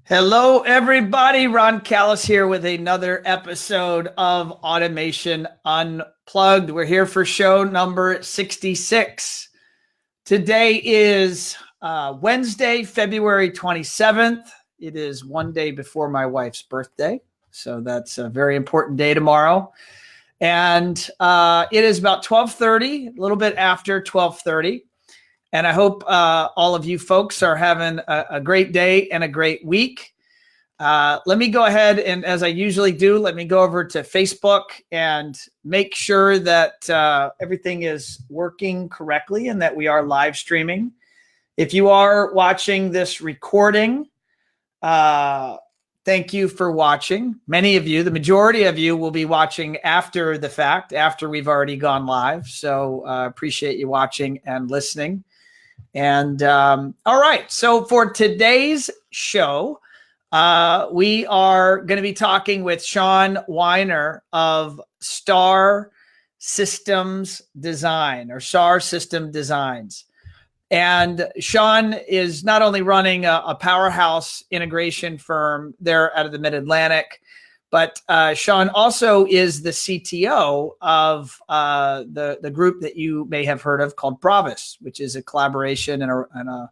Hello, everybody. Ron Callis here with another episode of Automation Unplugged. We're here for show number 66. Today is Wednesday, February 27th. It is one day before my wife's birthday, so that's a very important day tomorrow. And it is about 12:30, a little bit after 12:30. And I hope all of you folks are having a great day and a great week. Let me go ahead and, as I usually do, let me go over to Facebook and make sure that everything is working correctly and that we are live streaming. If you are watching this recording, thank you for watching. Many of you, the majority of you, will be watching after the fact, after we've already gone live. So appreciate you watching and listening. And all right, so for today's show, we are going to be talking with Sean Weiner of Starr Systems Design, or Starr System Designs. And Sean is not only running a powerhouse integration firm there out of the Mid-Atlantic, but Sean also is the CTO of the group that you may have heard of called Bravas, which is a collaboration and a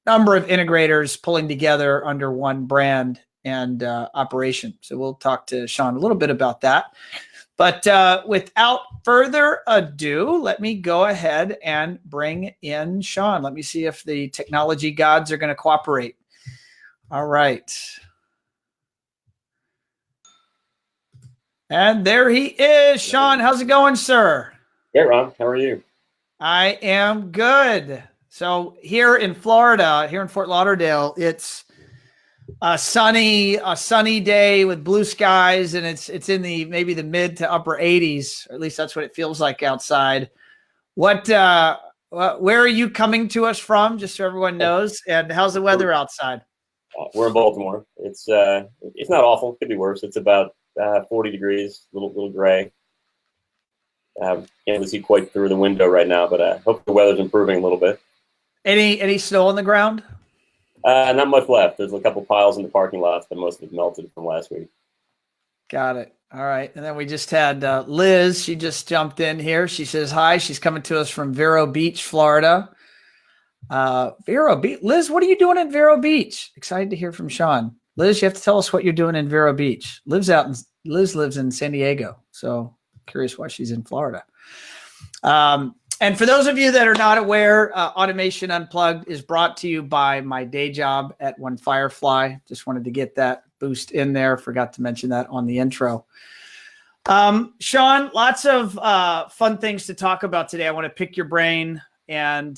number of integrators pulling together under one brand and operation. So we'll talk to Sean a little bit about that. But without further ado, let me go ahead and bring in Sean. Let me see if the technology gods are going to cooperate. All right. And there he is. Sean, how's it going, sir? Hey, Ron. How are you? I am good. So here in Florida, here in Fort Lauderdale, it's a sunny day with blue skies, and it's in the maybe the mid to upper 80s, or at least that's what it feels like outside. Where are you coming to us from, just so everyone knows? And how's the weather outside? We're in Baltimore. It's not awful. Could be worse. It's about 40 degrees, a little gray. Can't really see quite through the window right now, but I hope the weather's improving a little bit. Any snow on the ground? Not much left. There's a couple piles in the parking lots, but most of it's melted from last week. Got it. All right. And then we just had Liz. She just jumped in here. She says hi. She's coming to us from Vero Beach, Florida. Vero Beach. Liz, what are you doing in Vero Beach? Excited to hear from Sean. Liz, you have to tell us what you're doing in Vero Beach. Liz lives in San Diego, so curious why she's in Florida. And for those of you that are not aware, Automation Unplugged is brought to you by my day job at One Firefly. Just wanted to get that boost in there. Forgot to mention that on the intro. Sean, lots of fun things to talk about today. I want to pick your brain and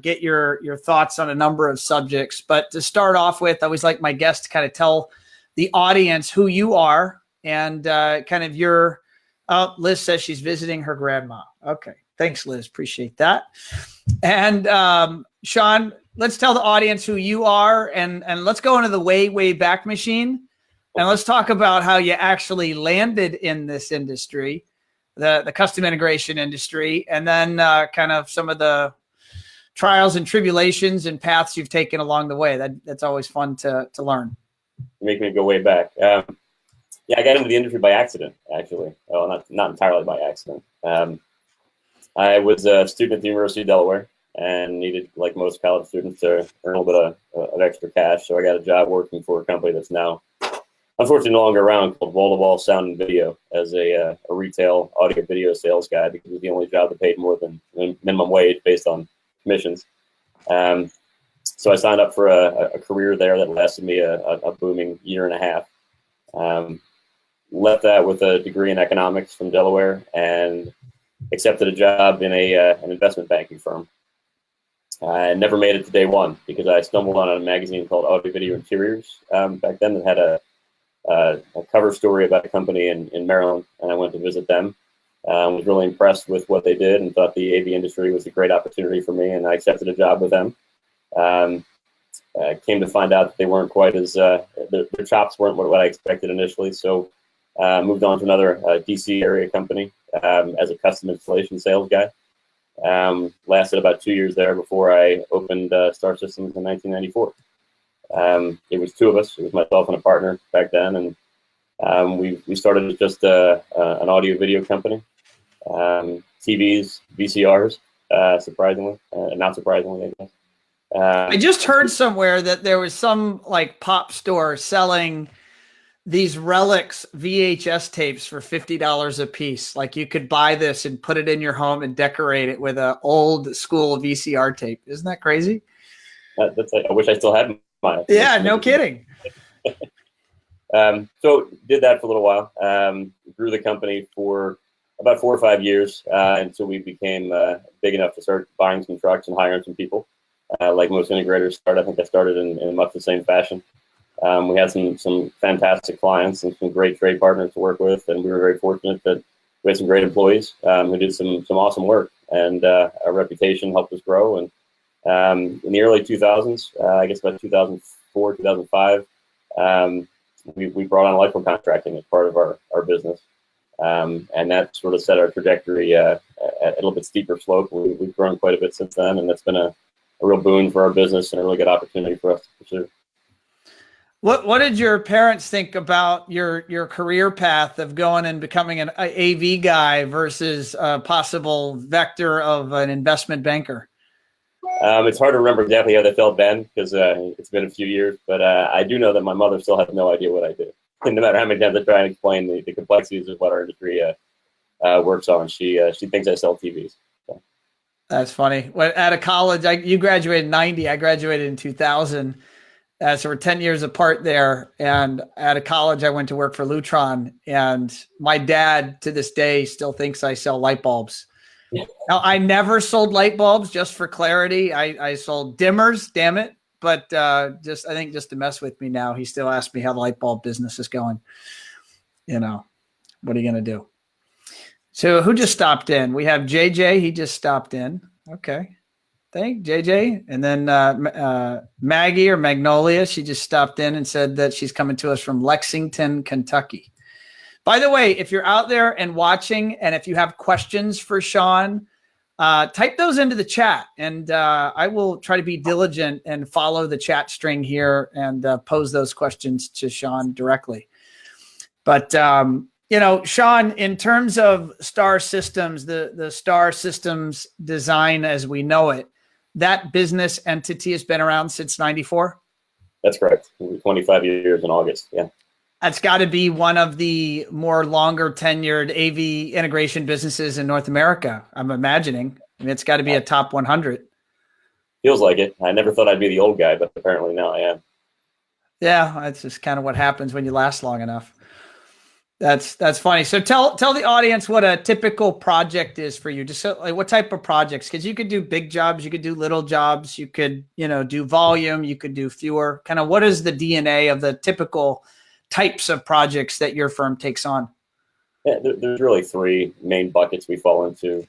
get your thoughts on a number of subjects. But to start off with, I always like my guests to kind of tell the audience who you are and kind of your, Liz says she's visiting her grandma. Okay. Thanks, Liz. Appreciate that. And Sean, let's tell the audience who you are and let's go into the way back machine. And let's talk about how you actually landed in this industry, the custom integration industry, and then kind of some of the trials and tribulations and paths you've taken along the way. That's always fun to learn. You make me go way back. Yeah, I got into the industry by accident, actually. Well, not entirely by accident. I was a student at the University of Delaware and needed, like most college students, to earn a little bit of extra cash. So I got a job working for a company that's now unfortunately no longer around, called Wall-to-Wall Sound and Video, as a retail audio video sales guy, because it was the only job that paid more than minimum wage based on commissions. So I signed up for a career there that lasted me a booming year and a half. Left that with a degree in economics from Delaware and accepted a job in an investment banking firm. I never made it to day one because I stumbled on a magazine called Audio Video Interiors back then that had a cover story about a company in Maryland, and I went to visit them. Was really impressed with what they did and thought the AV industry was a great opportunity for me, and I accepted a job with them. I came to find out that they weren't quite as, their chops weren't what I expected initially, so moved on to another DC area company as a custom installation sales guy. Lasted about 2 years there before I opened Starr Systems in 1994. It was two of us. It was myself and a partner back then, and we started as just an audio video company. TVs, VCRs, surprisingly, not surprisingly, I guess. I just heard somewhere that there was some like pop store selling these relics VHS tapes for $50 a piece. Like you could buy this and put it in your home and decorate it with an old school VCR tape. Isn't that crazy? I wish I still had mine. Yeah, no kidding. So did that for a little while. Grew the company for about 4 or 5 years until we became big enough to start buying some trucks and hiring some people. Like most integrators start, I think I started in much the same fashion. We had some fantastic clients and some great trade partners to work with, and we were very fortunate that we had some great employees who did some awesome work, and our reputation helped us grow. And in the early 2000s, I guess about 2004, 2005, we brought on electrical contracting as part of our business, and that sort of set our trajectory at a little bit steeper slope. We've grown quite a bit since then, and that's been a real boon for our business and a really good opportunity for us to pursue. What did your parents think about your career path of going and becoming an AV guy versus a possible vector of an investment banker? It's hard to remember exactly how they felt then because it's been a few years, but I do know that my mother still has no idea what I do. And no matter how many times I try and explain the complexities of what our industry works on, she thinks I sell TVs. So. That's funny. When out of college, you graduated in 90. I graduated in 2000. So we're 10 years apart there. And out of college, I went to work for Lutron. And my dad, to this day, still thinks I sell light bulbs. Yeah. Now, I never sold light bulbs, just for clarity. I sold dimmers, damn it. But I think just to mess with me now, he still asks me how the light bulb business is going. You know, what are you going to do? So who just stopped in? We have JJ. He just stopped in. Okay. Thank JJ. And then Maggie or Magnolia, she just stopped in and said that she's coming to us from Lexington, Kentucky. By the way, if you're out there and watching, and if you have questions for Sean, type those into the chat, and I will try to be diligent and follow the chat string here and pose those questions to Sean directly. But Sean, in terms of Starr Systems, the Starr Systems Design as we know it, that business entity has been around since '94? That's correct. 25 years in August, yeah. That's got to be one of the more longer tenured AV integration businesses in North America, I'm imagining. I mean, it's got to be a top 100. Feels like it. I never thought I'd be the old guy, but apparently now I am. Yeah, that's just kind of what happens when you last long enough. That's funny. So tell the audience what a typical project is for you. Just so, like, what type of projects? Because you could do big jobs, you could do little jobs, you could do volume, you could do fewer. Kind of what is the DNA of the typical types of projects that your firm takes on? Yeah, there's really three main buckets we fall into.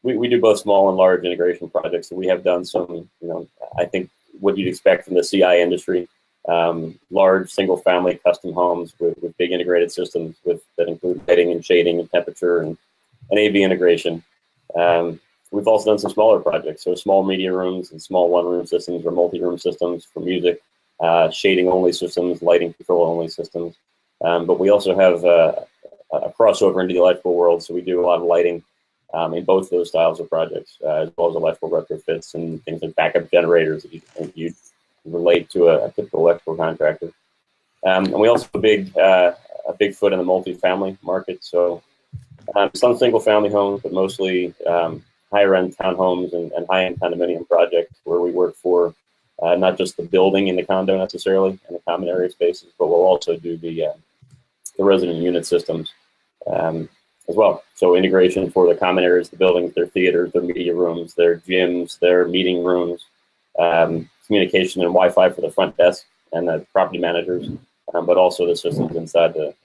We do both small and large integration projects. So we have done some, I think what you'd expect from the CI industry. Large single-family custom homes with big integrated systems that include lighting and shading and temperature and AV integration. We've also done some smaller projects, so small media rooms and small one-room systems or multi-room systems for music, shading-only systems, lighting control-only systems. But we also have a crossover into the electrical world, so we do a lot of lighting in both those styles of projects, as well as electrical retrofits and things like backup generators that you relate to a typical electrical contractor. And we also have a big foot in the multifamily market. So some single family homes, but mostly higher end townhomes and high-end condominium projects where we work for not just the building in the condo necessarily and the common area spaces, but we'll also do the resident unit systems as well. So integration for the common areas, the buildings, their theaters, their media rooms, their gyms, their meeting rooms, communication and Wi-Fi for the front desk and the property managers, but also the systems inside the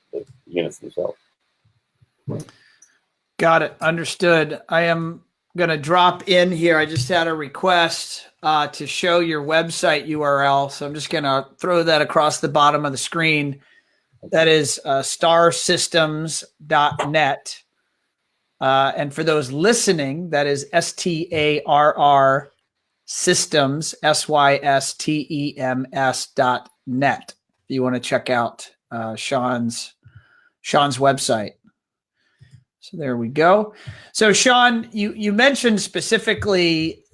units themselves. Got it. Understood. I am going to drop in here. I just had a request to show your website URL. So I'm just going to throw that across the bottom of the screen. That is starrsystems.net. And for those listening, that is STARR Systems, SYSTEMS.net. If you want to check out Sean's website. So there we go. So Sean, you mentioned specifically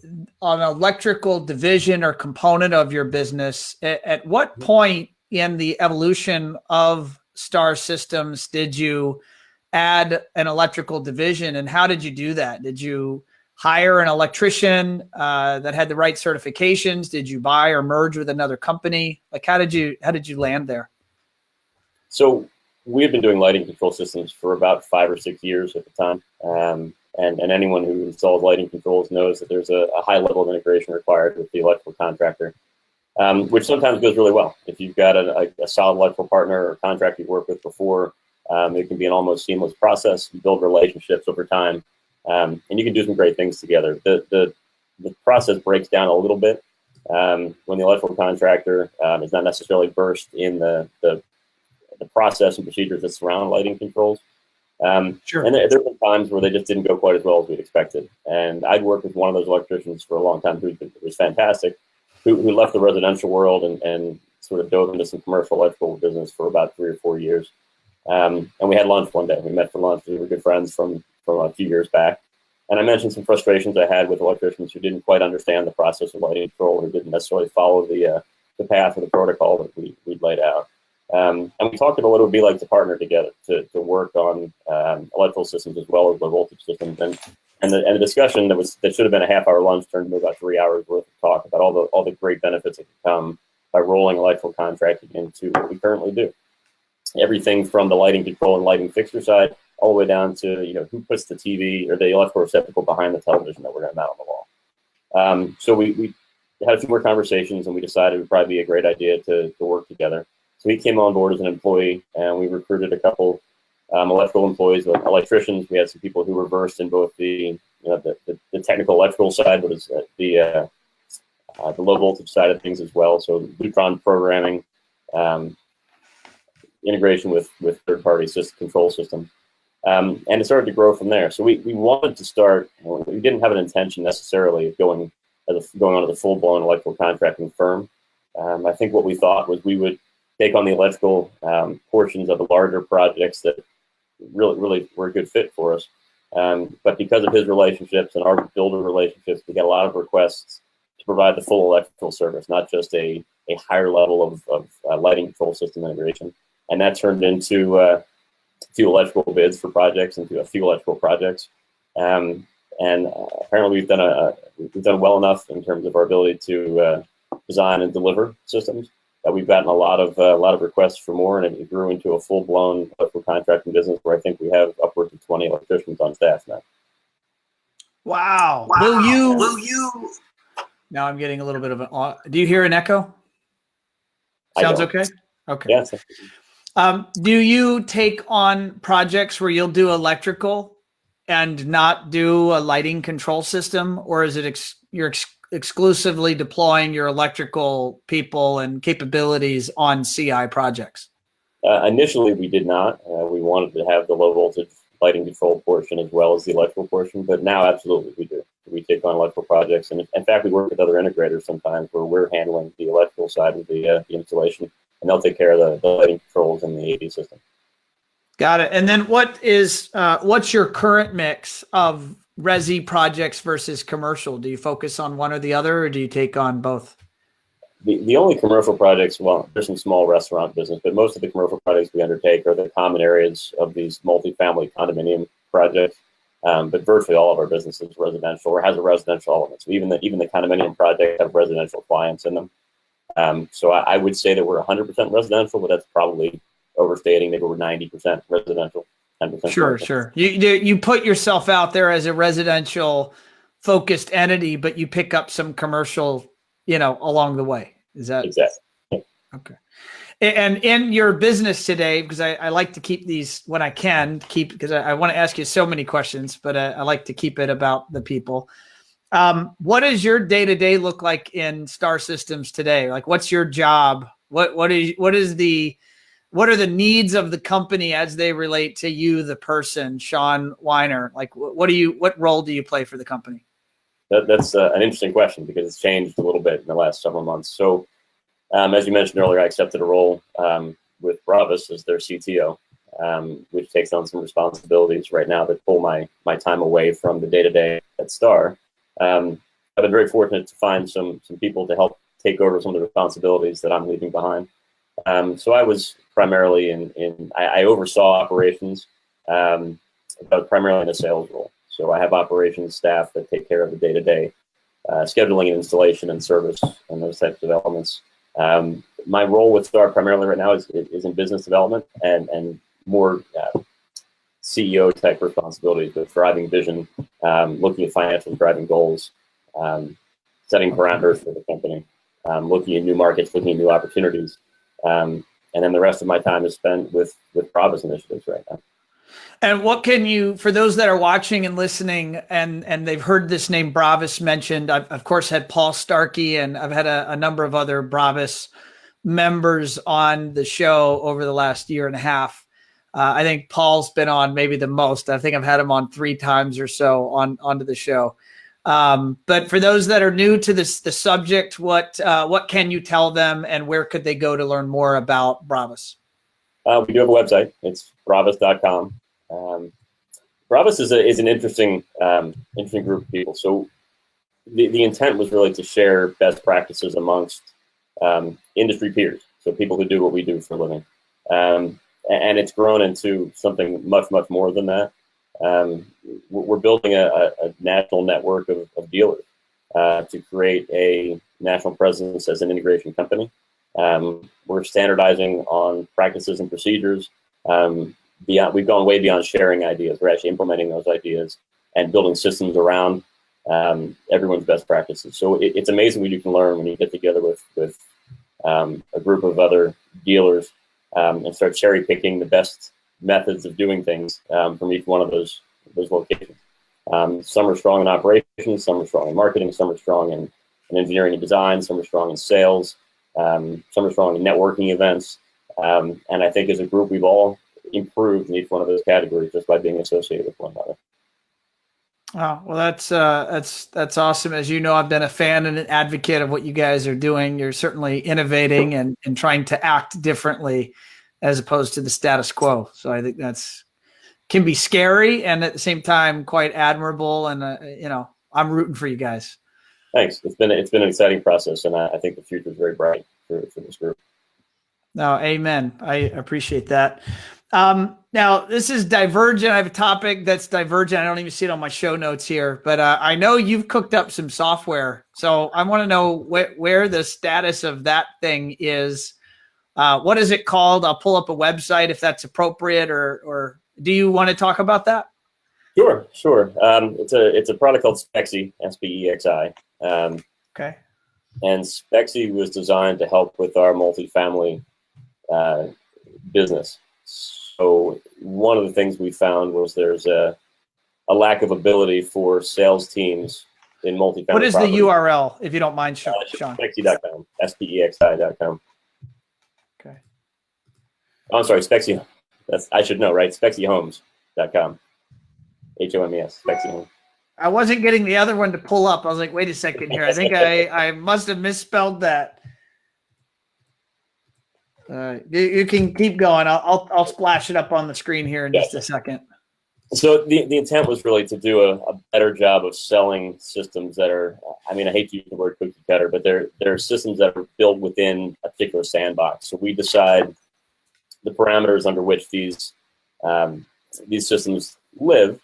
on electrical division or component of your business. At what point in the evolution of Starr Systems did you add an electrical division, and how did you do that? Did you hire an electrician that had the right certifications? Did you buy or merge with another company? Like, how did you land there? So we had been doing lighting control systems for about 5 or 6 years at the time. And anyone who installs lighting controls knows that there's a high level of integration required with the electrical contractor, which sometimes goes really well. If you've got a solid electrical partner or contractor you've worked with before, it can be an almost seamless process. You build relationships over time, and you can do some great things together. The process breaks down a little bit when the electrical contractor is not necessarily versed in the process and procedures that surround lighting controls. Sure. And there have been times where they just didn't go quite as well as we'd expected. And I'd worked with one of those electricians for a long time who was fantastic, who left the residential world and sort of dove into some commercial electrical business for about 3 or 4 years. And we had lunch one day. We met for lunch. We were good friends from a few years back. And I mentioned some frustrations I had with electricians who didn't quite understand the process of lighting control, who didn't necessarily follow the path or the protocol that we'd laid out. And we talked about what it would be like to partner together to work on electrical systems as well as low voltage systems. And the discussion that should have been a half-hour lunch turned into about 3 hours worth of talk about all the great benefits that can come by rolling electrical contracting into what we currently do. Everything from the lighting control and lighting fixture side all the way down to who puts the TV or the electrical receptacle behind the television that we're going to mount on the wall. So we had a few more conversations, and we decided it would probably be a great idea to work together. So he came on board as an employee, and we recruited a couple electrical employees, electricians. We had some people who were versed in both the technical electrical side, but as the low voltage side of things as well. So neutron programming, integration with third-party control systems, and it started to grow from there. So we wanted to start. We didn't have an intention necessarily of going on to the full-blown electrical contracting firm. I think what we thought was we would take on the electrical portions of the larger projects that really were a good fit for us. But because of his relationships and our builder relationships, we got a lot of requests to provide the full electrical service, not just a higher level of lighting control system integration. And that turned into a few electrical bids for projects, into a few electrical projects. And apparently we've done well enough in terms of our ability to design and deliver systems that we've gotten a lot of requests for more, and it grew into a full-blown electrical contracting business where I think we have upwards of 20 electricians on staff now. Wow. Will you? Now I'm getting a little bit of an. Do you hear an echo? Sounds okay. Okay. Yes. Do you take on projects where you'll do electrical and not do a lighting control system, or is it you're exclusively deploying your electrical people and capabilities on CI projects? Initially, we did not. We wanted to have the low voltage lighting control portion as well as the electrical portion, but now absolutely we do. We take on electrical projects, and in fact, we work with other integrators sometimes where we're handling the electrical side of the installation, and they'll take care of the lighting controls and the AV system. Got it. And then what's your current mix of resi projects versus commercial? Do you focus on one or the other, or do you take on both? The only commercial projects, well, there's some small restaurant business, but most of the commercial projects we undertake are the common areas of these multifamily condominium projects. But virtually all of our business is residential or has a residential element. So even the condominium projects have residential clients in them. So I would say that we're 100% residential, but that's probably overstating. Maybe we're 90% residential. 10% Sure. You put yourself out there as a residential focused entity, but you pick up some commercial, along the way. Is that exactly? Yeah. Okay. And in your business today, because I like to keep these when I can because I want to ask you so many questions, but I like to keep it about the people. What does your day-to-day look like in Starr Systems today? Like, what's your job? What are the needs of the company as they relate to you, the person, Sean Weiner? Like, what role do you play for the company? That's an interesting question because it's changed a little bit in the last several months. So, as you mentioned earlier, I accepted a role with Bravas as their CTO, which takes on some responsibilities right now that pull my time away from the day-to-day at Starr. I've been very fortunate to find some people to help take over some of the responsibilities that I'm leaving behind. So I was primarily I oversaw operations, but primarily in a sales role. So I have operations staff that take care of the day-to-day scheduling and installation and service and those types of elements. My role with Starr primarily right now is in business development and more CEO type responsibilities, but driving vision, looking at financial driving goals, setting parameters for the company, looking at new markets, looking at new opportunities. And then the rest of my time is spent with Bravas initiatives right now. And what can you, for those that are watching and listening and they've heard this name Bravas mentioned, I've of course had Paul Starkey and I've had a number of other Bravas members on the show over the last year and a half. I think Paul's been on maybe the most. I think I've had him on 3 times or so onto the show. But for those that are new to the subject, what can you tell them and where could they go to learn more about Bravas? We do have a website. It's bravas.com. Bravas is an interesting group of people. So the intent was really to share best practices amongst industry peers, so people who do what we do for a living. And it's grown into something much, much more than that. We're building a national network of dealers to create a national presence as an integration company. We're standardizing on practices and procedures. We've gone way beyond sharing ideas. We're actually implementing those ideas and building systems around everyone's best practices. So it's amazing what you can learn when you get together with a group of other dealers and start cherry picking the best methods of doing things from each one of those locations. Some are strong in operations, some are strong in marketing, some are strong in engineering and design, some are strong in sales, some are strong in networking events. And I think as a group, we've all improved in each one of those categories just by being associated with one another. Oh, well, that's awesome. As you know, I've been a fan and an advocate of what you guys are doing. You're certainly innovating and trying to act differently as opposed to the status quo. So I think can be scary and at the same time quite admirable. And I'm rooting for you guys. Thanks. It's been an exciting process, and I think the future is very bright for this group. No, amen. I appreciate that. Now, this is divergent. I have a topic that's divergent. I don't even see it on my show notes here, but I know you've cooked up some software. So I want to know where the status of that thing is. What is it called? I'll pull up a website if that's appropriate, or do you want to talk about that? Sure. It's a product called Spexy, SPEXI. Okay. And Spexy was designed to help with our multifamily business. So one of the things we found was there's a lack of ability for sales teams in multifamily. What is property. The URL, if you don't mind, Sean? Spexy.com, SPEXI.com. Okay. Oh, I'm sorry, Spexy. I should know, right? SpexyHomes.com. HOMES, Spexy Homes. I wasn't getting the other one to pull up. I was like, wait a second here. I think I must have misspelled that. You can keep going. I'll splash it up on the screen here in just a second. So the intent was really to do a better job of selling systems that are, I hate to use the word cookie cutter, but they're systems that are built within a particular sandbox. So we decide the parameters under which these systems live,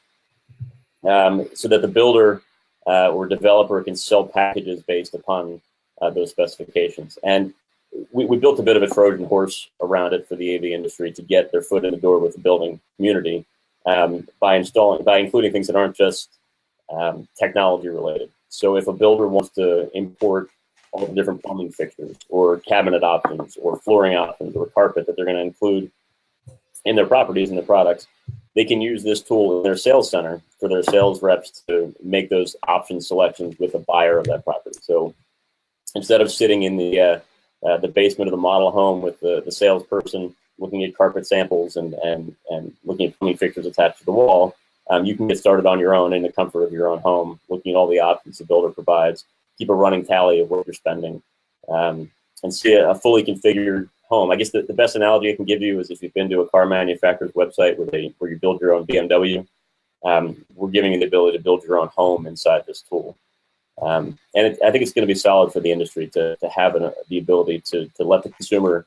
so that the builder or developer can sell packages based upon those specifications. And we built a bit of a Trojan horse around it for the AV industry to get their foot in the door with the building community by including things that aren't just technology related. So if a builder wants to import all the different plumbing fixtures or cabinet options or flooring options or carpet that they're going to include in their properties and their products, they can use this tool in their sales center for their sales reps to make those option selections with a buyer of that property. So instead of sitting in the basement of the model home with the salesperson looking at carpet samples and looking at plumbing fixtures attached to the wall, You can get started on your own in the comfort of your own home, looking at all the options the builder provides, keep a running tally of what you're spending, and see a fully configured home. I guess the best analogy I can give you is if you've been to a car manufacturer's website where you build your own BMW, we're giving you the ability to build your own home inside this tool. I think it's going to be solid for the industry to have the ability to let the consumer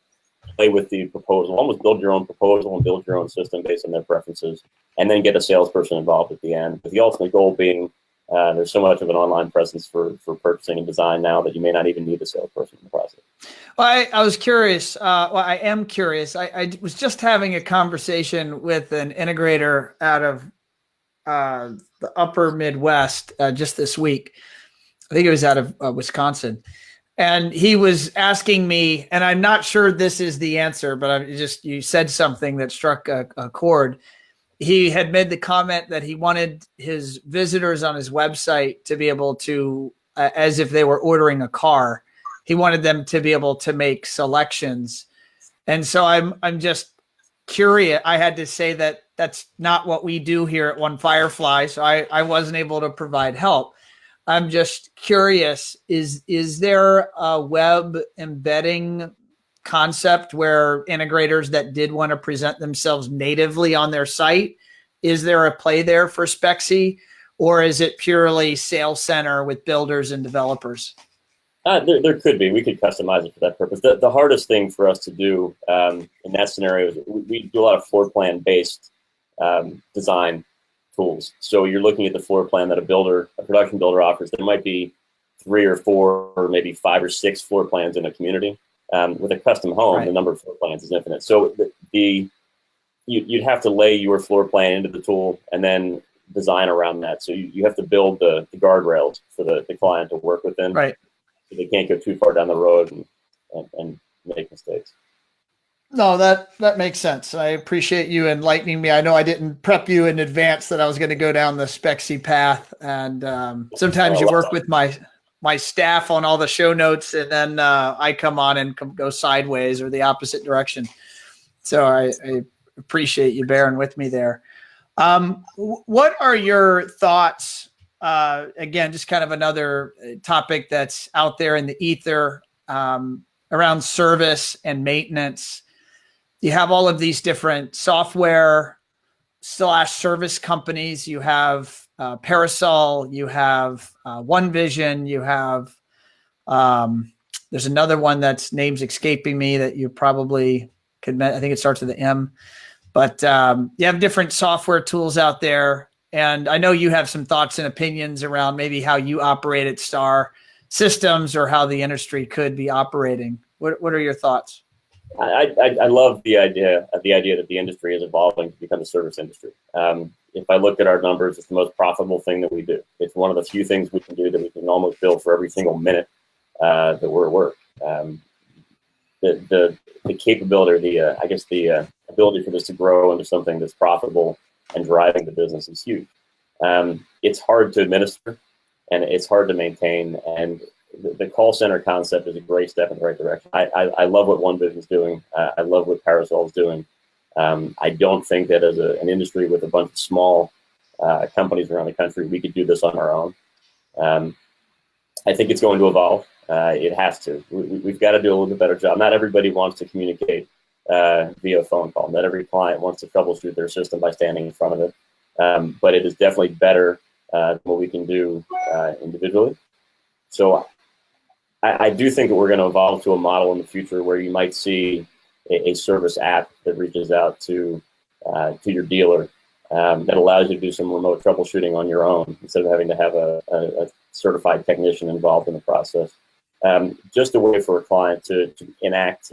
play with the proposal, almost build your own proposal and build your own system based on their preferences, and then get a salesperson involved at the end. But the ultimate goal being there's so much of an online presence for purchasing and design now that you may not even need a salesperson in the process. Well, I was curious. I am curious. I was just having a conversation with an integrator out of the upper Midwest just this week. I think it was out of Wisconsin. And he was asking me, and I'm not sure this is the answer, but you said something that struck a chord. He had made the comment that he wanted his visitors on his website to be able to, as if they were ordering a car, he wanted them to be able to make selections. And so I'm just curious. I had to say that that's not what we do here at One Firefly, so I wasn't able to provide help. I'm just curious, is there a web embedding concept where integrators that did want to present themselves natively on their site, is there a play there for Spexy, or is it purely sales center with builders and developers? There could be. We could customize it for that purpose. The hardest thing for us to do in that scenario is we do a lot of floor plan based design tools. So you're looking at the floor plan that a production builder offers. There might be 3 or 4 or maybe 5 or 6 floor plans in a community. With a custom home, The number of floor plans is infinite. So you'd have to lay your floor plan into the tool and then design around that. So you have to build the guardrails for the client to work within. Right. So they can't go too far down the road and make mistakes. No, that makes sense. I appreciate you enlightening me. I know I didn't prep you in advance that I was going to go down the Spexy path. And sometimes you work with my staff on all the show notes, and then I come on and go sideways or the opposite direction. So I appreciate you bearing with me there. What are your thoughts? Again, just kind of another topic that's out there in the ether around service and maintenance. You have all of these different software / service companies. You have Parasol, you have One Vision, you have there's another one that's name's escaping me that you probably could, I think it starts with an M, but you have different software tools out there. And I know you have some thoughts and opinions around maybe how you operate at Starr Systems or how the industry could be operating. What are your thoughts? I love the idea that the industry is evolving to become a service industry. If I look at our numbers, it's the most profitable thing that we do. It's one of the few things we can do that we can almost bill for every single minute that we're at work. The capability, the ability for this to grow into something that's profitable and driving the business is huge. It's hard to administer and it's hard to maintain, and the call center concept is a great step in the right direction. I love what One Vision is doing. I love what Parasol is doing. I don't think that as an industry with a bunch of small companies around the country, we could do this on our own. I think it's going to evolve. It has to. We've got to do a little bit better job. Not everybody wants to communicate via phone call. Not every client wants to troubleshoot their system by standing in front of it. But it is definitely better than what we can do individually. So I do think that we're going to evolve to a model in the future where you might see a service app that reaches out to your dealer that allows you to do some remote troubleshooting on your own instead of having to have a certified technician involved in the process. Just a way for a client to interact,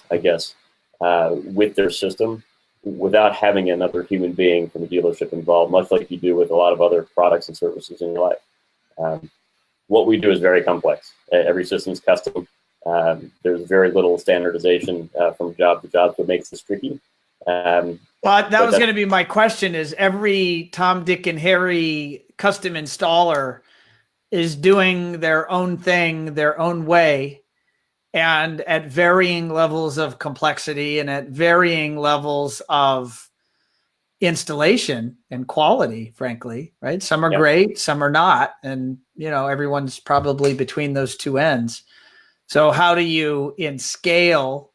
I guess, with their system without having another human being from the dealership involved, much like you do with a lot of other products and services in your life. What we do is very complex. Every system is custom. There's very little standardization from job to job, so it makes this tricky. Well, that was going to be my question, is every Tom, Dick, and Harry custom installer is doing their own thing, their own way. and at varying levels of complexity and at varying levels of installation and quality, frankly, right? Some are great, some are not. And, everyone's probably between those two ends. So how do you, in scale,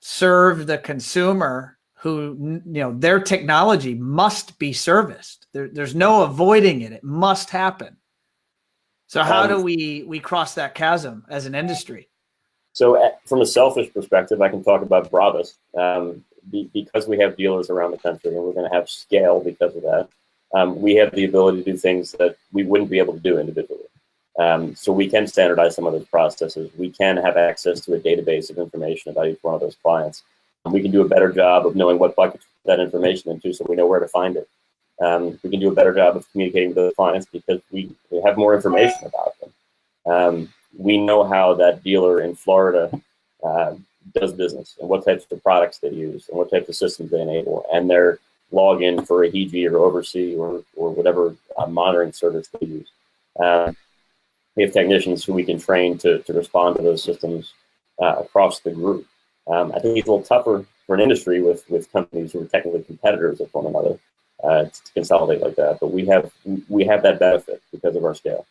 serve the consumer who, their technology must be serviced? There's no avoiding it. It must happen. So how do we cross that chasm as an industry? So from a selfish perspective, I can talk about Bravas. Because we have dealers around the country and we're going to have scale because of that, we have the ability to do things that we wouldn't be able to do individually. So we can standardize some of those processes. We can have access to a database of information about each one of those clients. We can do a better job of knowing what bucket to put that information into so we know where to find it. We can do a better job of communicating with those clients because we have more information about them. We know how that dealer in Florida does business and what types of products they use and what types of systems they enable and their login for a HEG or Oversee or whatever monitoring service they use. We have technicians who we can train to respond to those systems across the group. I think it's a little tougher for an industry with companies who are technically competitors of one another to consolidate like that, but we have that benefit because of our scale.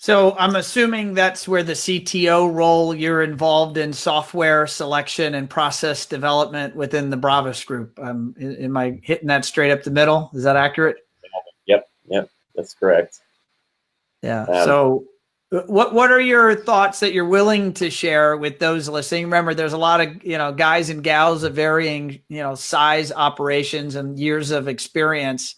So I'm assuming that's where the CTO role, you're involved in software selection and process development within the Bravas group. Am I hitting that straight up the middle? Is that accurate? Yep, that's correct. Yeah. So what are your thoughts that you're willing to share with those listening? Remember, there's a lot of, guys and gals of varying, size operations and years of experience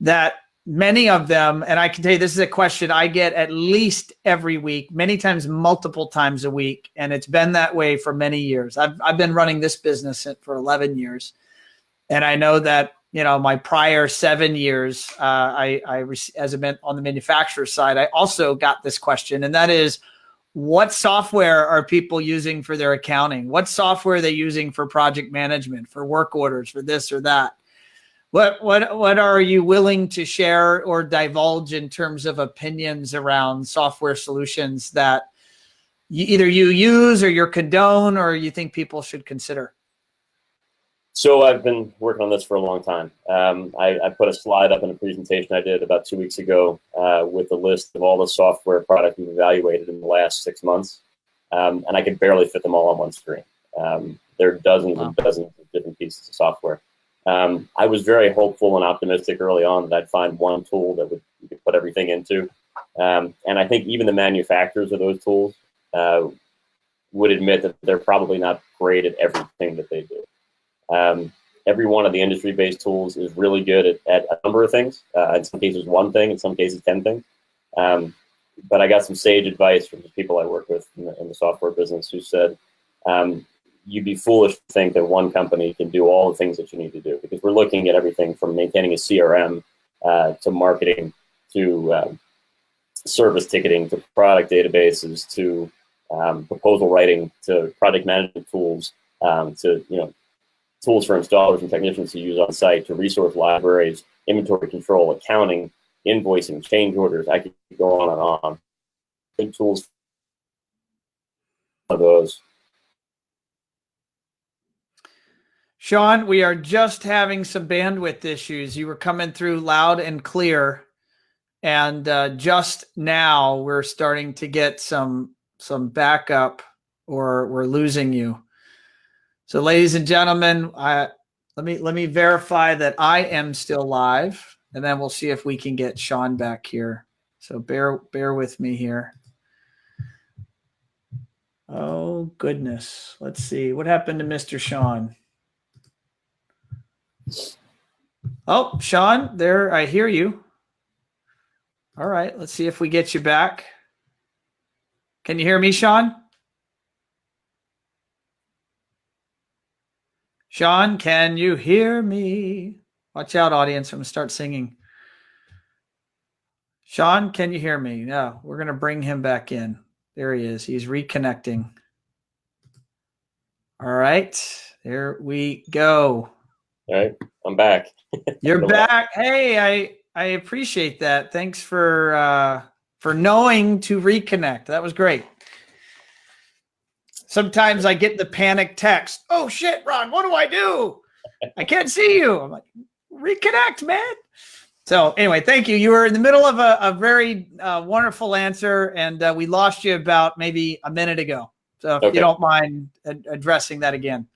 that many of them, and I can tell you this is a question I get at least every week, many times, multiple times a week. And it's been that way for many years. I've been running this business for 11 years. And I know that, my prior 7 years, as on the manufacturer side, I also got this question. And that is, what software are people using for their accounting? What software are they using for project management, for work orders, for this or that? What are you willing to share or divulge in terms of opinions around software solutions that either you use or you condone or you think people should consider? So I've been working on this for a long time. I put a slide up in a presentation I did about 2 weeks ago with a list of all the software products we've evaluated in the last 6 months, and I could barely fit them all on one screen. There are dozens and dozens of different pieces of software. I was very hopeful and optimistic early on that I'd find one tool that we could put everything into. And I think even the manufacturers of those tools would admit that they're probably not great at everything that they do. Every one of the industry-based tools is really good at a number of things. In some cases, one thing, in some cases, 10 things. But I got some sage advice from the people I work with in the software business who said, you'd be foolish to think that one company can do all the things that you need to do, because we're looking at everything from maintaining a CRM to marketing to service ticketing to product databases to proposal writing to project management tools to tools for installers and technicians to use on site to resource libraries, inventory control, accounting, invoicing, change orders. I could go on and on. Good tools for those. Sean, we are just having some bandwidth issues. You were coming through loud and clear, and just now we're starting to get some backup, or we're losing you. So, ladies and gentlemen, let me verify that I am still live, and then we'll see if we can get Sean back here. So bear with me here. Oh goodness, let's see what happened to Mr. Sean. Oh, Sean, there, I hear you. All right, let's see if we get you back. Can you hear me, Sean? Sean, can you hear me? Watch out, audience. I'm going to start singing. Sean, can you hear me? No, we're going to bring him back in. There he is. He's reconnecting. All right, there we go. All right, I'm back. You're back. Hey, I appreciate that. Thanks for knowing to reconnect. That was great. sometimes I get the panic text. Oh shit, Ron, what do I do? I can't see you. I'm like, reconnect, man. So anyway, thank you. You were in the middle of a very wonderful answer, and we lost you about maybe a minute ago. So if you don't mind addressing that again.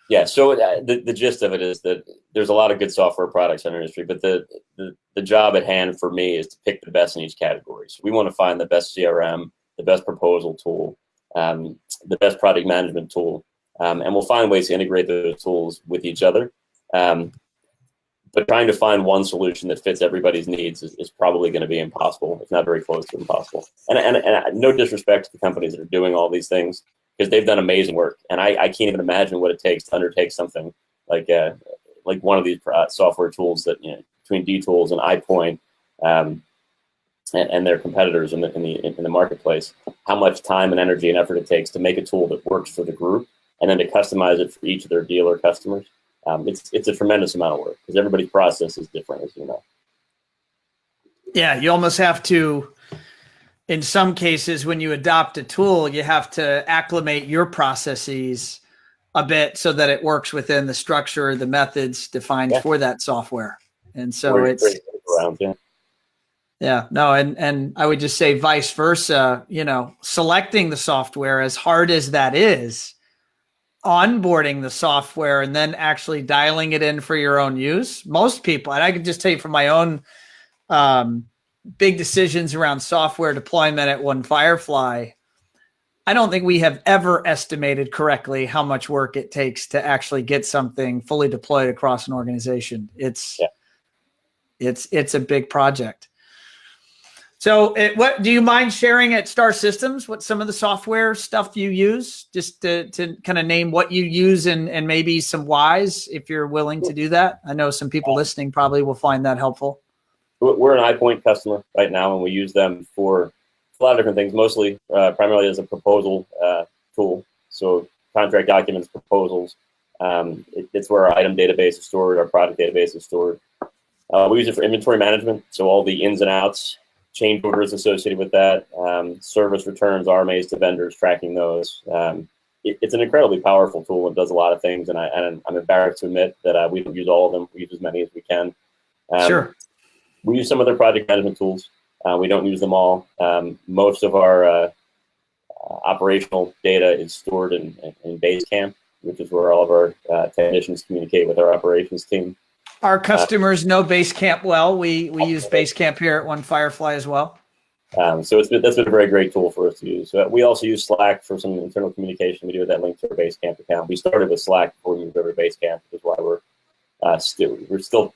Yeah. So the gist of it is that there's a lot of good software products in our industry, but the job at hand for me is to pick the best in each category. So we want to find the best CRM, the best proposal tool, the best project management tool, and we'll find ways to integrate those tools with each other. But trying to find one solution that fits everybody's needs is probably going to be impossible, if not very close to impossible. And no disrespect to the companies that are doing all these things, because they've done amazing work. And I can't even imagine what it takes to undertake something like one of these software tools that, between D-Tools and iPoint and their competitors in the marketplace, how much time and energy and effort it takes to make a tool that works for the group and then to customize it for each of their dealer customers. It's a tremendous amount of work because everybody's process is different, as you know. Yeah, you almost have to, in some cases, when you adopt a tool, you have to acclimate your processes a bit so that it works within the structure, the methods defined for that software. And so and I would just say vice versa, selecting the software, as hard as that is, onboarding the software and then actually dialing it in for your own use. Most people, and I can just tell you from my own big decisions around software deployment at One Firefly, I don't think we have ever estimated correctly how much work it takes to actually get something fully deployed across an organization. It's a big project. So what do you mind sharing at Starr Systems, what some of the software stuff you use, just to kind of name what you use and maybe some whys, if you're willing to do that? I know some people listening probably will find that helpful. We're an iPoint customer right now, and we use them for a lot of different things, mostly primarily as a proposal tool. So contract documents, proposals. It's where our item database is stored, our product database is stored. We use it for inventory management, so all the ins and outs, change orders associated with that, service returns, RMAs to vendors, tracking those. It's an incredibly powerful tool. It does a lot of things, and I'm embarrassed to admit that we don't use all of them. We use as many as we can. Sure. We use some of their project management tools. We don't use them all. Most of our operational data is stored in Basecamp, which is where all of our technicians communicate with our operations team. Our customers know Basecamp well. We use Basecamp here at One Firefly as well. So that's been a very great tool for us to use. We also use Slack for some internal communication. We do that link to our Basecamp account. We started with Slack before we moved over to Basecamp, which is why we're still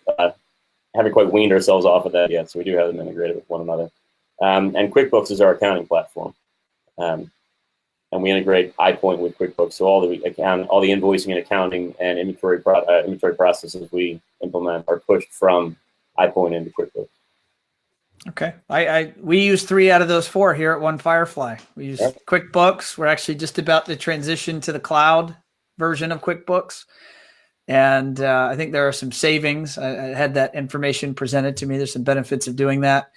haven't quite weaned ourselves off of that yet. So we do have them integrated with one another. And QuickBooks is our accounting platform. And we integrate iPoint with QuickBooks. So all the invoicing and accounting and inventory processes we implement are pushed from iPoint into QuickBooks. Okay. We use 3 out of those 4 here at One Firefly. We use QuickBooks. We're actually just about to transition to the cloud version of QuickBooks. And I think there are some savings. I had that information presented to me. There's some benefits of doing that.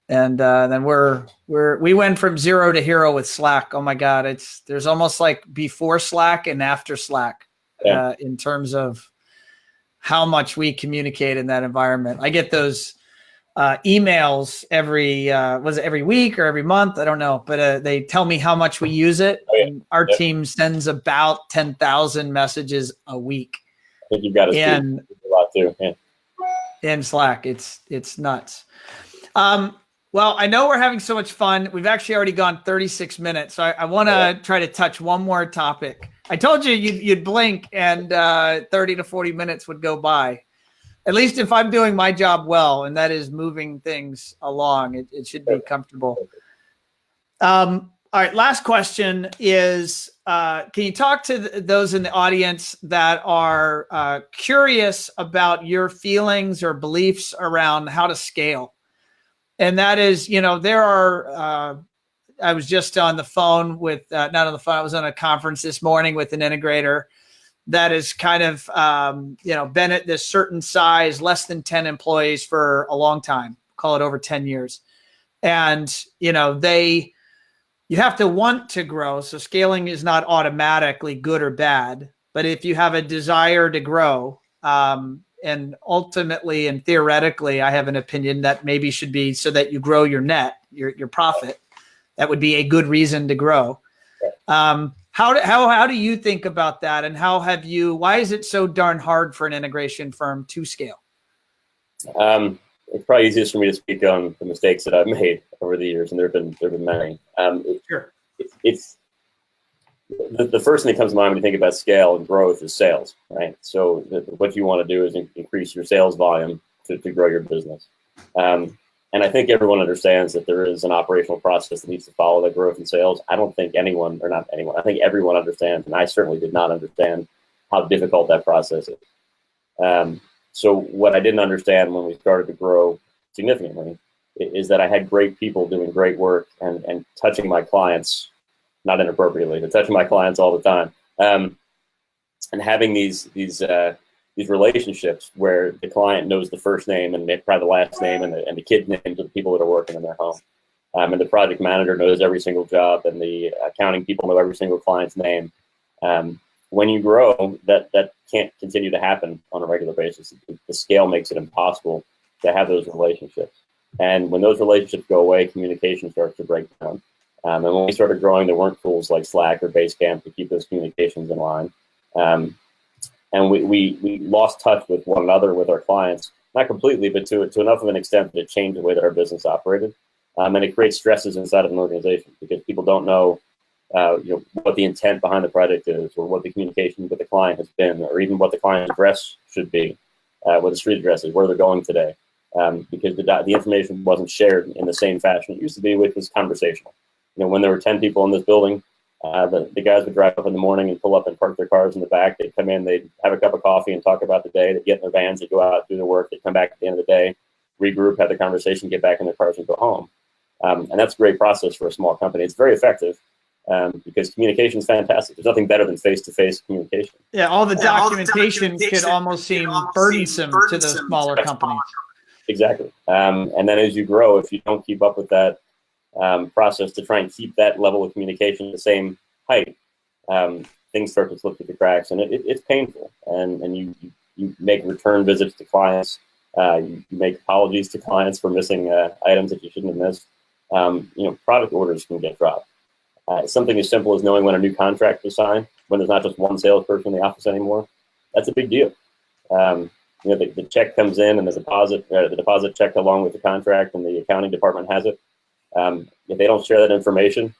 And then we went from 0 to hero with Slack. Oh my God. There's almost like before Slack and after Slack in terms of how much we communicate in that environment. I get those emails every week or every month? I don't know, but they tell me how much we use it. And our team sends about 10,000 messages a week. I think you've got a lot too. Yeah. In Slack. It's nuts. Well, I know we're having so much fun. We've actually already gone 36 minutes. So I want to try to touch one more topic. I told you you'd blink and 30 to 40 minutes would go by. At least if I'm doing my job well, and that is moving things along, it should be comfortable. All right, last question is, can you talk to those in the audience that are curious about your feelings or beliefs around how to scale? And that is, there are, I was just on the phone with, not on the phone, I was on a conference this morning with an integrator that is kind of, been at this certain size, less than 10 employees for a long time, call it over 10 years. And, they you have to want to grow. So scaling is not automatically good or bad, but if you have a desire to grow, and ultimately and theoretically, I have an opinion that maybe should be so that you grow your net, your profit. That would be a good reason to grow. How do you think about that? And why is it so darn hard for an integration firm to scale? It's probably easiest for me to speak on the mistakes that I've made over the years, and there've been many. Sure. It's the first thing that comes to mind when you think about scale and growth is sales, right? So what you want to do is increase your sales volume to grow your business. And I think everyone understands that there is an operational process that needs to follow that growth in sales. I don't think anyone, or not anyone, I think everyone understands, and I certainly did not understand how difficult that process is. So what I didn't understand when we started to grow significantly is that I had great people doing great work and touching my clients, not inappropriately, but touching my clients all the time, and having these relationships where the client knows the first name and probably the last name and the kid's names of the people that are working in their home, and the project manager knows every single job, and the accounting people know every single client's name. When you grow, that can't continue to happen on a regular basis. The scale makes it impossible to have those relationships. And when those relationships go away, communication starts to break down. And when we started growing, there weren't tools like Slack or Basecamp to keep those communications in line. And we lost touch with one another, with our clients, not completely, but to enough of an extent that it changed the way that our business operated. And it creates stresses inside of an organization because people don't know what the intent behind the project is, or what the communication with the client has been, or even what the client's address should be, what the street address is, where they're going today, because the information wasn't shared in the same fashion it used to be, which was conversational. When there were 10 people in this building, the guys would drive up in the morning and pull up and park their cars in the back. They'd come in, they'd have a cup of coffee and talk about the day. They'd get in their vans, they'd go out, do their work, they'd come back at the end of the day, regroup, have the conversation, get back in their cars and go home. And that's a great process for a small company. It's very effective. Because communication is fantastic. There's nothing better than face-to-face communication. Yeah, all the documentation could almost seem burdensome to the smaller companies. Exactly. And then as you grow, if you don't keep up with that process to try and keep that level of communication at the same height, things start to slip through the cracks, and it's painful. And you make return visits to clients. You make apologies to clients for missing items that you shouldn't have missed. Product orders can get dropped. Something as simple as knowing when a new contract is signed, when there's not just one salesperson in the office anymore, that's a big deal. The check comes in and the deposit checked along with the contract, and the accounting department has it. If they don't share that information,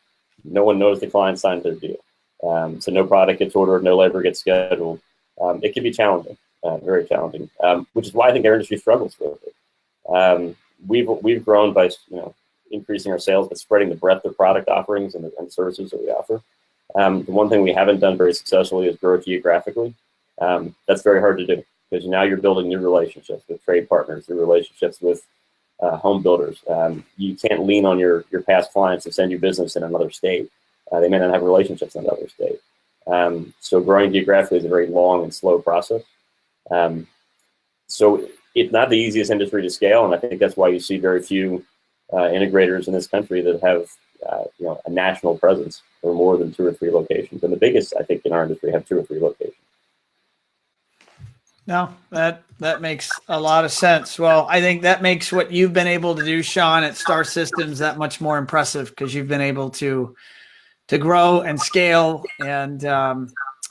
no one knows the client signed their deal. So no product gets ordered, no labor gets scheduled. It can be challenging, very challenging, which is why I think our industry struggles with it. We've grown by increasing our sales, but spreading the breadth of product offerings and services that we offer. The one thing we haven't done very successfully is grow geographically. That's very hard to do because now you're building new relationships with trade partners, new relationships with home builders. You can't lean on your past clients to send you business in another state. They may not have relationships in another state. So growing geographically is a very long and slow process. So it's not the easiest industry to scale, and I think that's why you see very few integrators in this country that have a national presence or more than 2 or 3 locations. And the biggest, I think, in our industry have 2 or 3 locations. No, that makes a lot of sense. Well, I think that makes what you've been able to do, Sean, at Starr Systems that much more impressive because you've been able to grow and scale. And it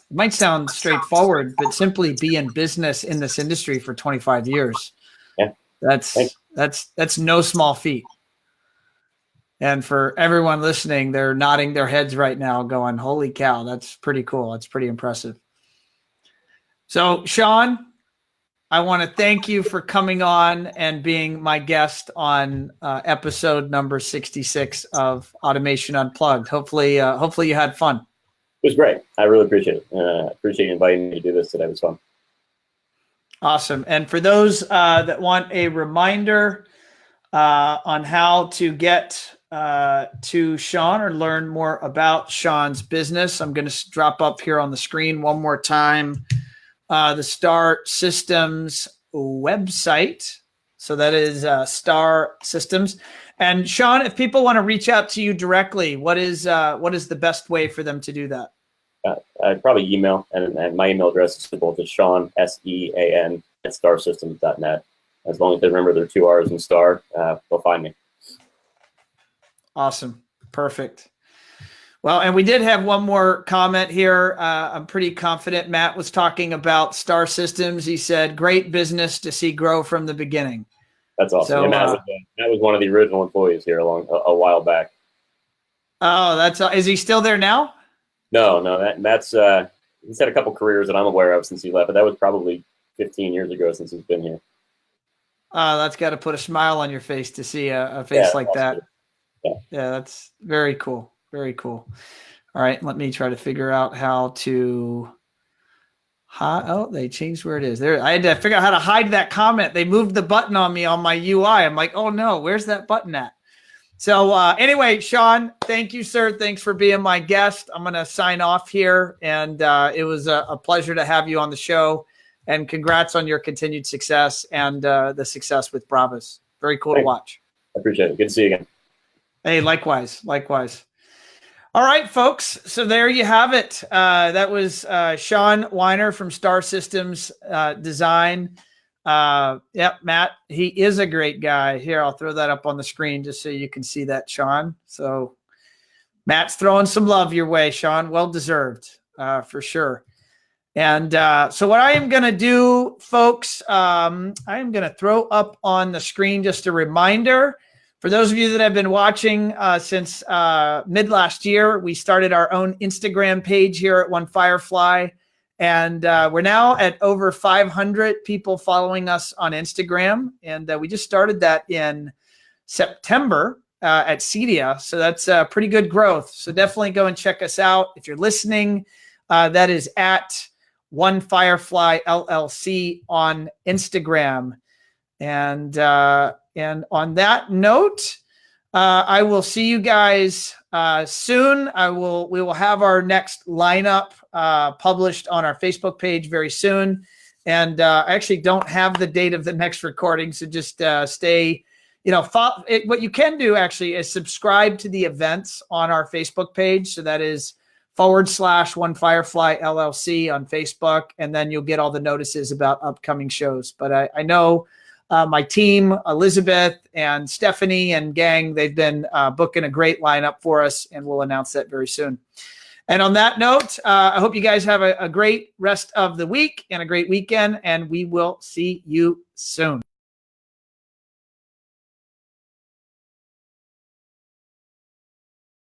might sound straightforward, but simply be in business in this industry for 25 years. Yeah, that's no small feat. And for everyone listening, they're nodding their heads right now going, holy cow, that's pretty cool. That's pretty impressive. So, Sean, I want to thank you for coming on and being my guest on episode number 66 of Automation Unplugged. Hopefully you had fun. It was great. I really appreciate it. Appreciate you inviting me to do this today. It was fun. Awesome. And for those that want a reminder on how to get to Sean or learn more about Sean's business, I'm going to drop up here on the screen one more time the Starr Systems website. So that is Starr Systems. And Sean, if people want to reach out to you directly, what is the best way for them to do that? I'd probably email, and my email address is simple. It's Sean, SEAN, at starsystems.net. As long as they remember their 2 R's in Star, they'll find me. Awesome. Perfect. Well, and we did have one more comment here. I'm pretty confident Matt was talking about Starr Systems. He said, great business to see grow from the beginning. That's awesome. So, yeah, Matt was one of the original employees here a while back. Oh, is he still there now? No, Matt's he's had a couple careers that I'm aware of since he left, but that was probably 15 years ago since he's been here. That's got to put a smile on your face to see a face like that. Yeah, that's very cool. Very cool. All right, let me try to figure out how to. Oh, they changed where it is. There, I had to figure out how to hide that comment. They moved the button on me on my UI. I'm like, oh no, where's that button at? So anyway, Sean, thank you, sir. Thanks for being my guest. I'm going to sign off here. And it was a pleasure to have you on the show. And congrats on your continued success and the success with Bravas. Very cool to watch. I appreciate it. Good to see you again. Hey, likewise. Likewise. All right, folks. So there you have it. That was Sean Weiner from Starr Systems Design. Yep, Matt, he is a great guy. Here, I'll throw that up on the screen just so you can see that, Sean. So Matt's throwing some love your way, Sean. Well deserved, for sure. And so what I am going to do, folks, I am going to throw up on the screen just a reminder. For those of you that have been watching since mid last year, we started our own Instagram page here at One Firefly. And we're now at over 500 people following us on Instagram. And we just started that in September at Cedia. So that's pretty good growth. So definitely go and check us out. If you're listening, that is at One Firefly LLC on Instagram. And on that note, I will see you guys soon. We will have our next lineup published on our Facebook page very soon. And I actually don't have the date of the next recording, so just stay. What you can do actually is subscribe to the events on our Facebook page. So that is /One Firefly LLC on Facebook, and then you'll get all the notices about upcoming shows. But I know. My team, Elizabeth and Stephanie and gang, they've been booking a great lineup for us, and we'll announce that very soon. And on that note, I hope you guys have a great rest of the week and a great weekend, and we will see you soon.